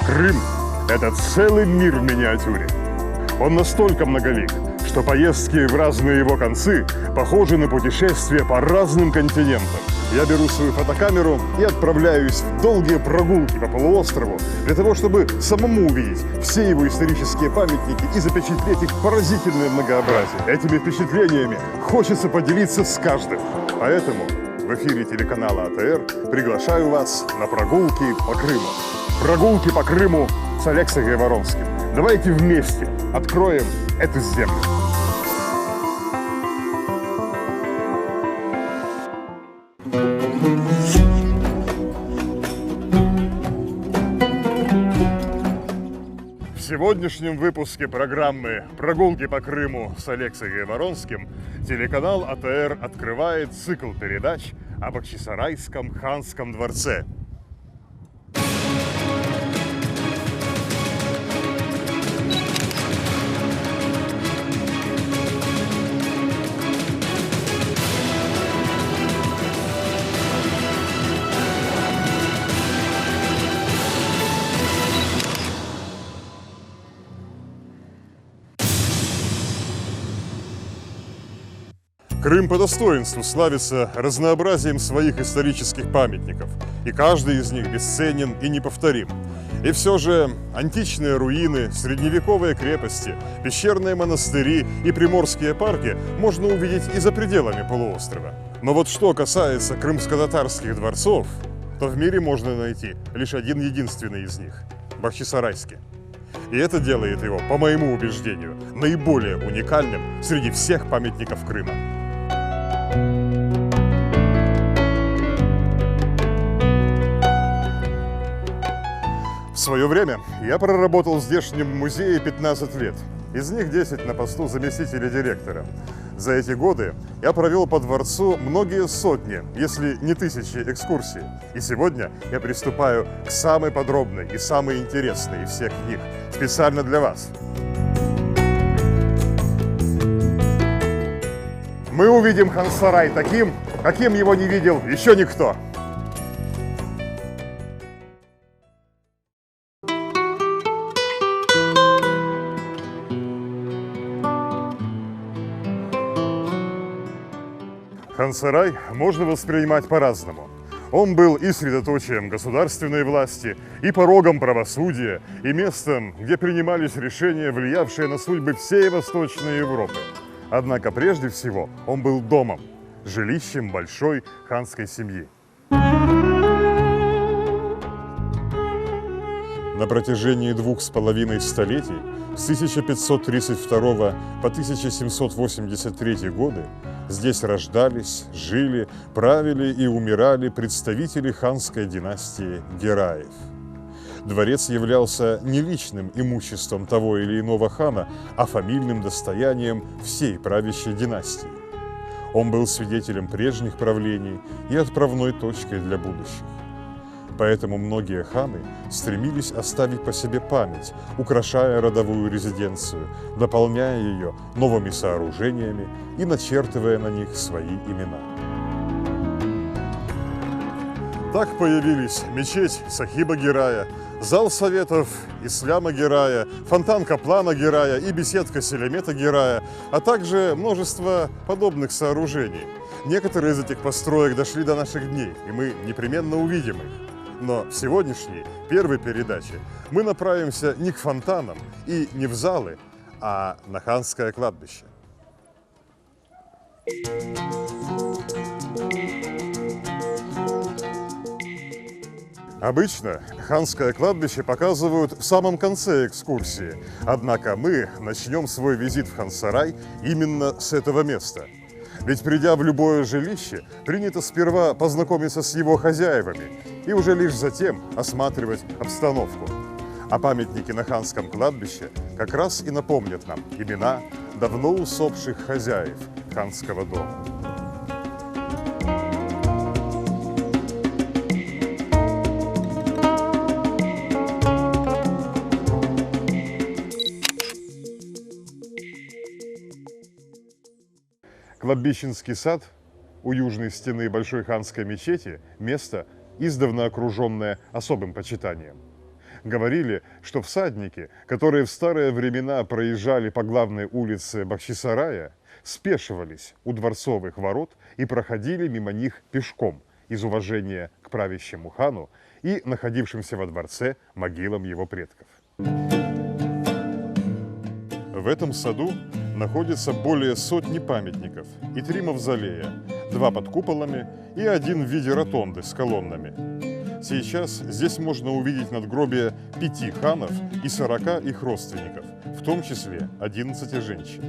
Крым – это целый мир в миниатюре. Он настолько многолик, что поездки в разные его концы похожи на путешествия по разным континентам. Я беру свою фотокамеру и отправляюсь в долгие прогулки по полуострову для того, чтобы самому увидеть все его исторические памятники и запечатлеть их поразительное многообразие. Этими впечатлениями хочется поделиться с каждым. Поэтому в эфире телеканала АТР приглашаю вас на прогулки по Крыму. Прогулки по Крыму с Алексеем Гайворонским. Давайте вместе откроем эту землю. В сегодняшнем выпуске программы «Прогулки по Крыму» с Алексеем Гайворонским телеканал АТР открывает цикл передач о Бахчисарайском ханском дворце. Крым по достоинству славится разнообразием своих исторических памятников, и каждый из них бесценен и неповторим. И все же античные руины, средневековые крепости, пещерные монастыри и приморские парки можно увидеть и за пределами полуострова. Но вот что касается крымско-татарских дворцов, то в мире можно найти лишь один единственный из них – Бахчисарайский. И это делает его, по моему убеждению, наиболее уникальным среди всех памятников Крыма. В свое время я проработал в здешнем музее 15 лет. Из них 10 на посту заместителя директора. За эти годы я провел по дворцу многие сотни, если не тысячи экскурсий. И сегодня я приступаю к самой подробной и самой интересной из всех них, специально для вас. Мы увидим хан-сарай таким, каким его не видел еще никто. Хан-сарай можно воспринимать по-разному. Он был и средоточием государственной власти, и порогом правосудия, и местом, где принимались решения, влиявшие на судьбы всей Восточной Европы. Однако прежде всего он был домом, жилищем большой ханской семьи. На протяжении 2,5 столетий, с 1532 по 1783 годы, здесь рождались, жили, правили и умирали представители ханской династии Гераев. Дворец являлся не личным имуществом того или иного хана, а фамильным достоянием всей правящей династии. Он был свидетелем прежних правлений и отправной точкой для будущих. Поэтому многие ханы стремились оставить по себе память, украшая родовую резиденцию, наполняя ее новыми сооружениями и начертывая на них свои имена. Так появились мечеть Сахиба Герая, зал советов Исляма Герая, фонтан Каплана Герая и беседка Селемета Герая, а также множество подобных сооружений. Некоторые из этих построек дошли до наших дней, и мы непременно увидим их. Но в сегодняшней первой передаче мы направимся не к фонтанам и не в залы, а на ханское кладбище. Обычно ханское кладбище показывают в самом конце экскурсии, однако мы начнем свой визит в хан-сарай именно с этого места. Ведь придя в любое жилище, принято сперва познакомиться с его хозяевами и уже лишь затем осматривать обстановку. А памятники на ханском кладбище как раз и напомнят нам имена давно усопших хозяев ханского дома. Кладбищенский сад у южной стены Большой ханской мечети – место, издавна окруженное особым почитанием. Говорили, что всадники, которые в старые времена проезжали по главной улице Бахчисарая, спешивались у дворцовых ворот и проходили мимо них пешком из уважения к правящему хану и находившимся во дворце могилам его предков. В этом саду находится более сотни памятников и 3 мавзолея, 2 под куполами и 1 в виде ротонды с колоннами. Сейчас здесь можно увидеть надгробия 5 ханов и 40 их родственников, в том числе 11 женщин.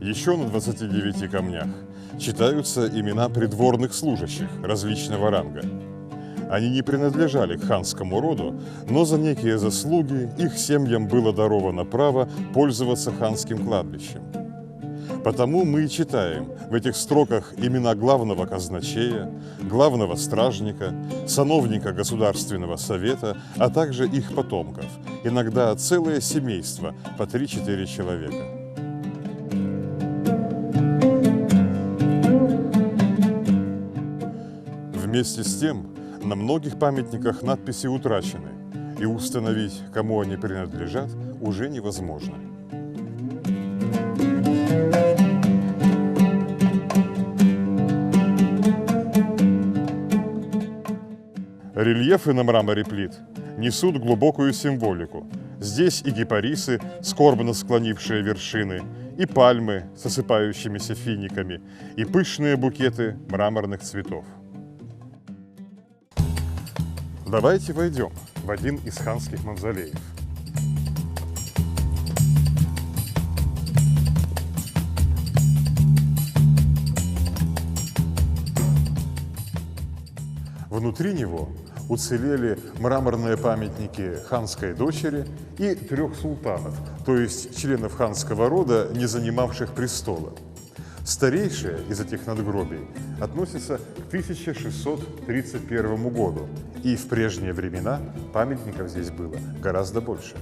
Еще на 29 камнях читаются имена придворных служащих различного ранга. Они не принадлежали к ханскому роду, но за некие заслуги их семьям было даровано право пользоваться ханским кладбищем. Потому мы и читаем в этих строках имена главного казначея, главного стражника, сановника Государственного совета, а также их потомков, иногда целое семейство по 3-4 человека. Вместе с тем, на многих памятниках надписи утрачены, и установить, кому они принадлежат, уже невозможно. Рельефы на мраморе плит несут глубокую символику. Здесь и кипарисы, скорбно склонившие вершины, и пальмы с осыпающимися финиками, и пышные букеты мраморных цветов. Давайте войдем в один из ханских мавзолеев. Внутри него уцелели мраморные памятники ханской дочери и 3 султанов, то есть членов ханского рода, не занимавших престола. Старейшие из этих надгробий относятся к 1631 году, и в прежние времена памятников здесь было гораздо больше.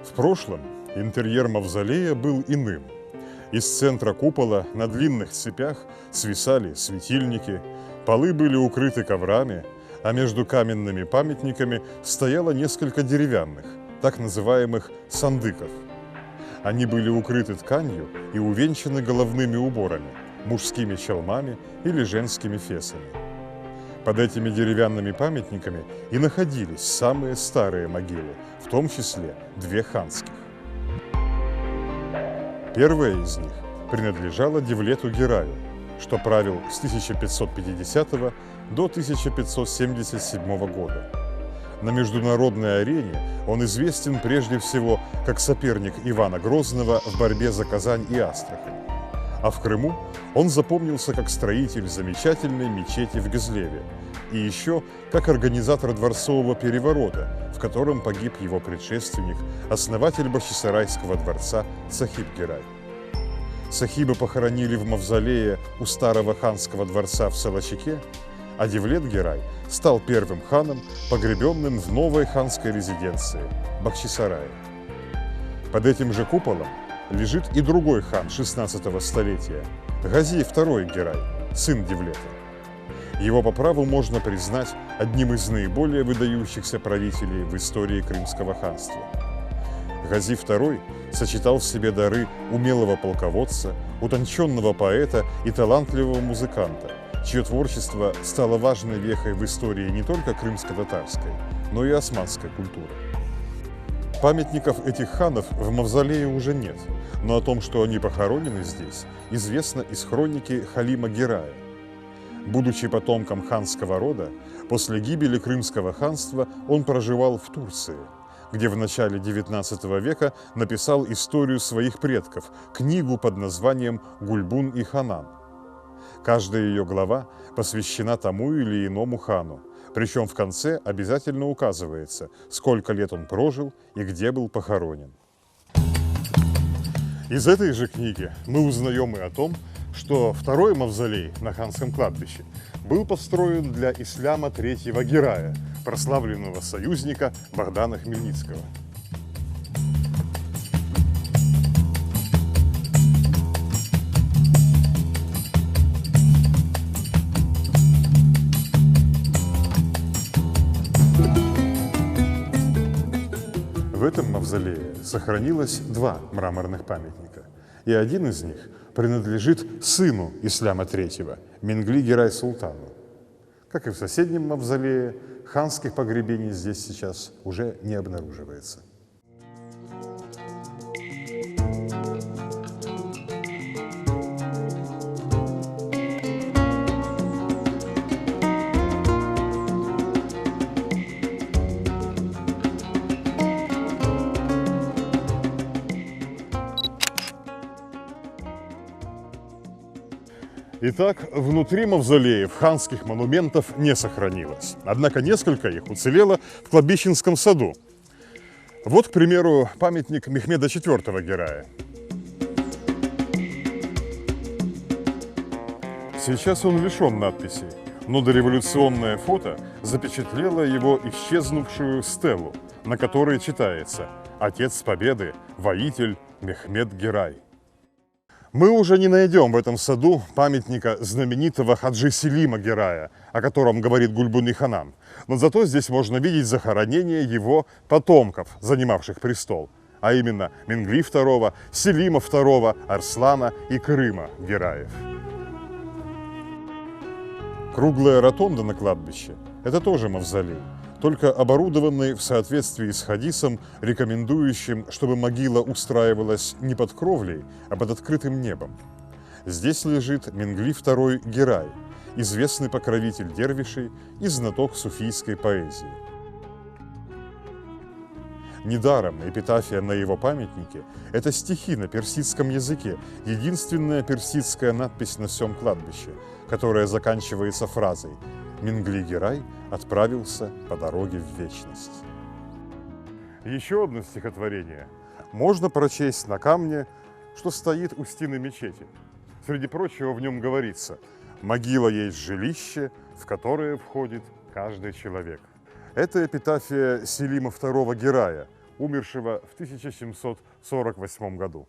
В прошлом интерьер мавзолея был иным. Из центра купола на длинных цепях свисали светильники, полы были укрыты коврами, а между каменными памятниками стояло несколько деревянных, так называемых сандыков. Они были укрыты тканью и увенчаны головными уборами, мужскими чалмами или женскими фесами. Под этими деревянными памятниками и находились самые старые могилы, в том числе 2 ханских. Первая из них принадлежала Девлету Гераю, что правил с 1550 до 1577 года. На международной арене он известен прежде всего как соперник Ивана Грозного в борьбе за Казань и Астрахань. А в Крыму он запомнился как строитель замечательной мечети в Гизлеве и еще как организатор дворцового переворота, в котором погиб его предшественник, основатель Бахчисарайского дворца Сахиб Герай. Сахиба похоронили в мавзолее у старого ханского дворца в Салачике, а Девлет Герай стал первым ханом, погребенным в новой ханской резиденции – Бахчисарае. Под этим же куполом лежит и другой хан 16-го столетия – Гази II Герай, сын Девлета. Его по праву можно признать одним из наиболее выдающихся правителей в истории Крымского ханства. Гази II сочетал в себе дары умелого полководца, утонченного поэта и талантливого музыканта, чье творчество стало важной вехой в истории не только крымско-татарской, но и османской культуры. Памятников этих ханов в мавзолее уже нет, но о том, что они похоронены здесь, известно из хроники Халима Герая. Будучи потомком ханского рода, после гибели Крымского ханства он проживал в Турции, где в начале XIX века написал историю своих предков, книгу под названием «Гульбун и Ханан». Каждая ее глава посвящена тому или иному хану. Причем в конце обязательно указывается, сколько лет он прожил и где был похоронен. Из этой же книги мы узнаем и о том, что второй мавзолей на ханском кладбище был построен для исляма третьего Герая, прославленного союзника Богдана Хмельницкого. В этом мавзолее сохранилось два мраморных памятника, и один из них принадлежит сыну Исляма III, Менгли Герай Султану. Как и в соседнем мавзолее, ханских погребений здесь сейчас уже не обнаруживается. Итак, внутри мавзолеев ханских монументов не сохранилось. Однако несколько их уцелело в кладбищенском саду. Вот, к примеру, памятник Мехмеда IV Герая. Сейчас он лишен надписей, но дореволюционное фото запечатлело его исчезнувшую стелу, на которой читается «Отец Победы, воитель Мехмед Герай». Мы уже не найдем в этом саду памятника знаменитого Хаджи Селима Герая, о котором говорит Гульбуни Ханан, но зато здесь можно видеть захоронение его потомков, занимавших престол, а именно Менгли II, Селима II, Арслана и Крыма Гераев. Круглая ротонда на кладбище – это тоже мавзолей, только оборудованный в соответствии с хадисом, рекомендующим, чтобы могила устраивалась не под кровлей, а под открытым небом. Здесь лежит Менгли II Герай, известный покровитель дервишей и знаток суфийской поэзии. Недаром эпитафия на его памятнике – это стихи на персидском языке, единственная персидская надпись на всем кладбище, которая заканчивается фразой «Менгли Герай отправился по дороге в вечность». Еще одно стихотворение можно прочесть на камне, что стоит у стены мечети. Среди прочего в нем говорится: «Могила есть жилище, в которое входит каждый человек». Это эпитафия Селима II Герая, умершего в 1748 году.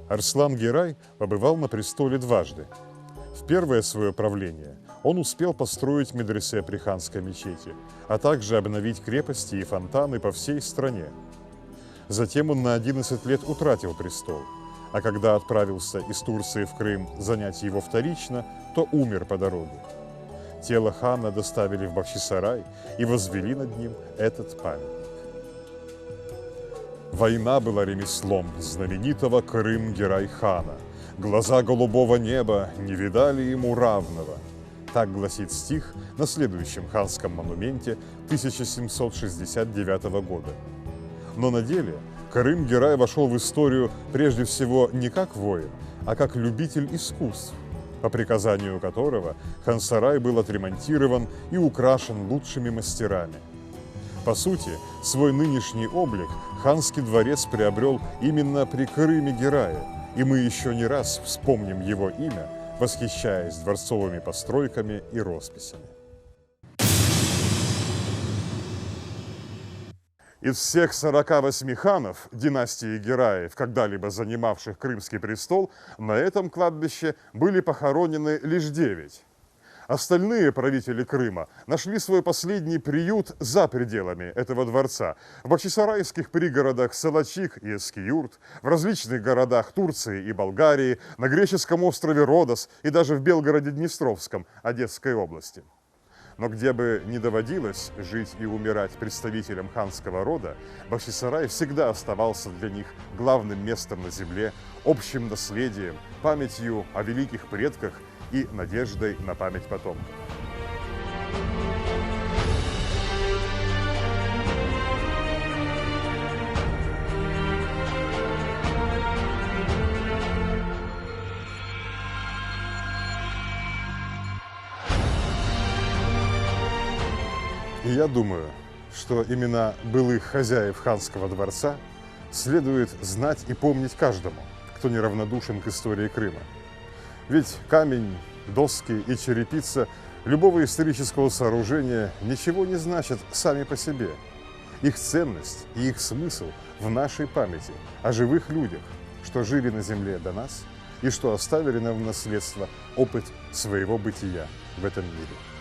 Арслан Герай побывал на престоле дважды. В первое свое правление он успел построить медресе при ханской мечети, а также обновить крепости и фонтаны по всей стране. Затем он на 11 лет утратил престол, а когда отправился из Турции в Крым занять его вторично, то умер по дороге. Тело хана доставили в Бахчисарай и возвели над ним этот памятник. Война была ремеслом знаменитого Крым-Герай-хана. Глаза голубого неба не видали ему равного. Так гласит стих на следующем ханском монументе 1769 года. Но на деле Крым-Герай вошел в историю прежде всего не как воин, а как любитель искусств, по приказанию которого хан-сарай был отремонтирован и украшен лучшими мастерами. По сути, свой нынешний облик ханский дворец приобрел именно при Крыме-Герае, и мы еще не раз вспомним его имя, восхищаясь дворцовыми постройками и росписями. Из всех 48 ханов династии Гераев, когда-либо занимавших Крымский престол, на этом кладбище были похоронены лишь 9. Остальные правители Крыма нашли свой последний приют за пределами этого дворца, в бахчисарайских пригородах Салачик и Эскиюрт, в различных городах Турции и Болгарии, на греческом острове Родос и даже в Белгороде-Днестровском Одесской области. Но где бы ни доводилось жить и умирать представителям ханского рода, Бахчисарай всегда оставался для них главным местом на земле, общим наследием, памятью о великих предках и надеждой на память потомков. И я думаю, что имена былых хозяев ханского дворца следует знать и помнить каждому, кто неравнодушен к истории Крыма. Ведь камень, доски и черепица любого исторического сооружения ничего не значат сами по себе. Их ценность и их смысл в нашей памяти о живых людях, что жили на земле до нас и что оставили нам в наследство опыт своего бытия в этом мире.